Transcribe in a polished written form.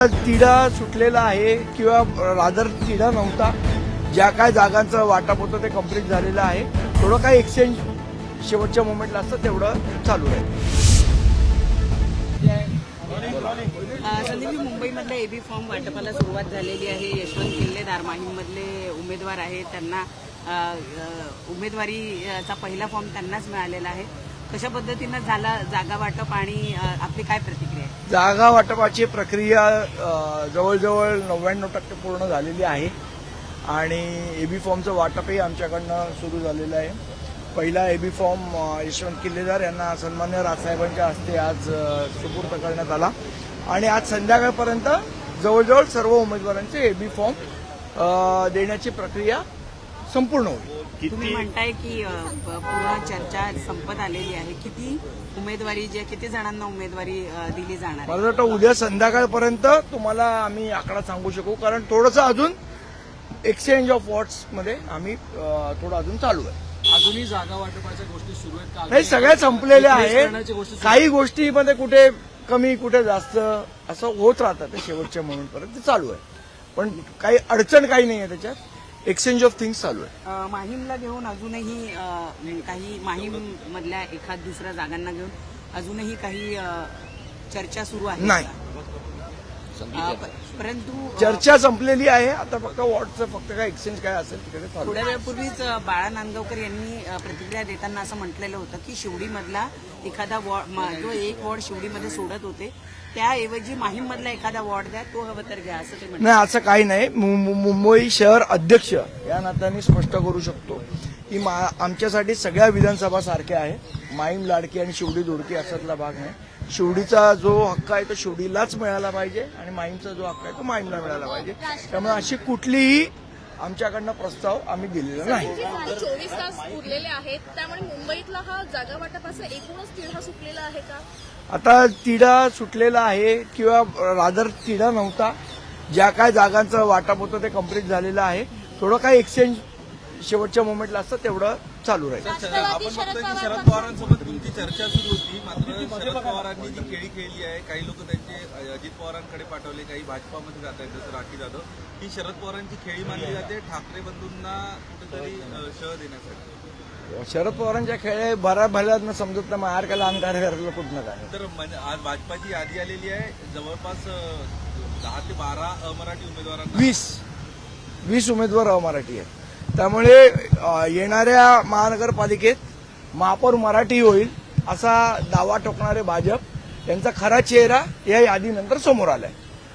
तिढा सुटलेला आहे किंवा रादर तिढा नव्हता. ज्या काय जागांचं वाटप होतं ते कंप्लीट झालेलं आहे. थोडं काय एक्सचेंज शेवटच्या मोमेंटला असतं तेवढं चालू आहे. संदीप, मुंबईमधल्या एबी फॉर्म वाटपाला सुरुवात झालेली आहे. यशवंत किल्लेदार माहीममधले उमेदवार आहेत, त्यांना उमेदवारीचा पहिला फॉर्म त्यांनाच मिळालेला आहे. कशा पद्धतीनं झाला जागा वाटप आणि आपली काय प्रतिक्रिया आहे? जागा वाटपाची प्रक्रिया जवळजवळ 99% पूर्ण झालेली आहे आणि एबी फॉर्मचं वाटपही आमच्याकडनं सुरू झालेलं आहे. पहिला एबी फॉर्म यशवंत किल्लेदार यांना सन्मान्य राजसाहेबांच्या हस्ते आज सुपूर्द करण्यात आला आणि आज संध्याकाळपर्यंत जवळजवळ सर्व उमेदवारांचे एबी फॉर्म देण्याची प्रक्रिया संपूर्ण होईल. तुम्ही म्हणताय की पूर्ण चर्चा संपत आलेली आहे. किती जणांना उमेदवारी दिली जाणार? मला वाटतं उद्या संध्याकाळपर्यंत तुम्हाला आम्ही आकडा सांगू शकू, कारण थोडंसं अजून एक्सचेंज ऑफ वॉट्स मध्ये आम्ही थोडं अजून चालू आहे. अजूनही जागा वाटपाच्या गोष्टी सुरू आहेत का? नाही, सगळ्या संपलेल्या आहेत. काही गोष्टीमध्ये कुठे कमी कुठे जास्त असं होत राहतं, ते शेवटच्या मोमेंटपर्यंत ते चालू आहे. पण काही अडचण काही नाही आहे त्याच्यात. एक्सचेंज ऑफ थिंग्स चालू आहे. माहीमला घेऊन अजूनही काही माहीम मधल्या एखाद दुसऱ्या जागांना घेऊन अजूनही काही चर्चा सुरू आहे? नाही, परंतु चर्चा संपलेली आहे. आता फक्त वॉर्डचं फक्त काय एक्सचेंज काय असेल तिकडे चालू. थोड्या वेळापूर्वीच बाळा नांदगावकर यांनी प्रतिक्रिया देताना असं म्हटलेलं होतं की शिवडीमधला एखादा वॉर्ड, जो एक वॉर्ड शिवडीमध्ये सोडत होते, त्याऐवजी माहीममधला एखादा वॉर्ड द्या, तो हवं तर घ्या, असं ते म्हणतात. नाही, असं काही नाही. मुंबई शहर अध्यक्ष या नात्याने स्पष्ट करू शकतो की आमच्यासाठी सगळ्या विधानसभा सारख्या आहेत. माहीम लाडकी आणि शिवडी दोडकी असातला भाग नाही. शिवडीचा जो हक्क आहे तो शिवडीलाच मिळाला पाहिजे आणि माहीमचा जो हक्क आहे तो माहीमला मिळाला पाहिजे. त्यामुळे अशी कुठलीही आमच्याकडनं प्रस्ताव आम्ही दिलेला नाही. 24 तास उरलेले आहेत, त्यामुळे मुंबईतला हा जागा वाटपाचा एकूणच तिढा सुटलेला आहे का? आता तिढा सुटलेला आहे किंवा रादर तिढा नव्हता. ज्या काय जागांचं वाटप होतं ते कंप्लीट झालेलं आहे. थोडं काय एक्सचेंज शेवटच्या मोमेंटला असतं तेवढं चालू राहील. आपण बघतोय की शरद पवारांसोबत तुमची चर्चा सुरू होती, मात्र शरद पवारांनी जी खेळी खेळली आहे, काही लोक त्यांचे अजित पवारांकडे पाठवले, काही भाजपामध्ये जात आहेत, जसं राखी जाधव. ही शरद पवारांची खेळी मानली जाते ठाकरे बंधूंना कुठेतरी शह देण्यासाठी. शरद पवारांच्या खेळ भल्यानं समजत नाही, मार का लहान कार्यकर्त्याला कुठनं काय. तर आज भाजपाची यादी आलेली आहे, जवळपास 10 ते 12 अमराठी उमेदवारांना 20 उमेदवार अमराठी आहेत. त्यामुळे येणाऱ्या महानगरपालिकेत महापौर मराठी होईल असा दावा ठोकणारे भाजप यांचा खरा चेहरा या यादीनंतर समोर आलाय.